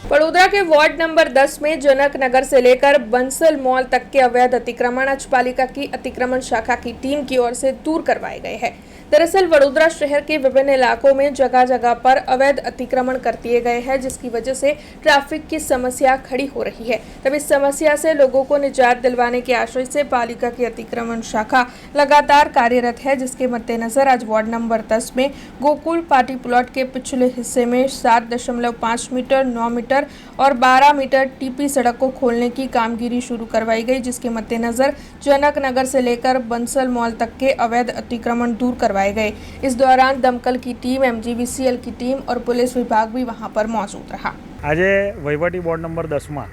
बड़ोदरा के ward number 10 में जनक नगर से लेकर बंसल मॉल तक के अवैध अतिक्रमण आज पालिका की अतिक्रमण शाखा की टीम की ओर से दूर करवाए गए हैं। दरअसल वडोदरा शहर के विभिन्न इलाकों में जगह जगह पर अवैध अतिक्रमण कर दिए गए हैं, जिसकी वजह से ट्रैफिक की समस्या खड़ी हो रही है। तब इस समस्या से लोगों को निजात दिलवाने के आशय से पालिका की अतिक्रमण शाखा लगातार कार्यरत है, जिसके मद्देनजर आज वार्ड नंबर 10 में गोकुल पार्टी प्लॉट के पिछले हिस्से में 7.5 मीटर, 9 मीटर और 12 मीटर टीपी सड़क को खोलने की कामगिरी शुरू करवाई गई, जिसके मद्देनजर जनक नगर से लेकर बंसल मॉल तक के अवैध अतिक्रमण दूर करवाए गए। इस दौरान दमकल की टीम, एमजीवीसीएल की टीम और पुलिस विभाग भी वहां पर मौजूद रहा। आज वहीवटी बोर्ड नंबर 10 में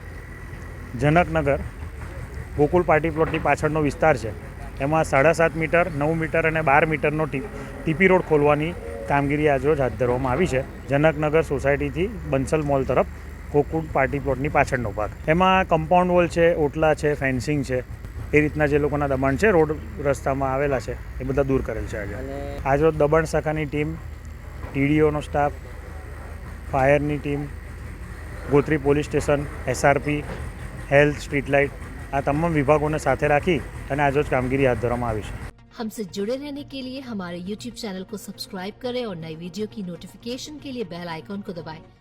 जनकनगर गोकुल पार्टी प्लॉटनी पाछळनो विस्तार है, एमां 7.5 मीटर, 9 मीटर और 12 मीटरनो टीपी रोड खोलवानी कामगीरी आज रोज हाथ धरवामां आवी छे। जनकनगर सोसायटी थी बंसल मॉल तरफ गोकुल पार्टी प्लॉटनी पाछळनो भाग, एमां कम्पाउंड वॉल है, ओटला है, फेन्सिंग है, ए रीतना जे लोकोना दबाण है रोड रस्तामां आवेला छे ए बधा दूर करेल छे। आज रोज दबाण शाखानी टीम, टीडीओनो स्टाफ, फायरनी team, Gotri police station, SRP, health, street light आ तमाम विभागों ने साथे राखी अने आज रोज कामगीरी हाथ धरवामां आवी छे। हमसे जुड़े रहने के लिए हमारे YouTube चैनल को सब्सक्राइब करें और नई वीडियो की नोटिफिकेशन के लिए बेल आइकॉन को दबाएं।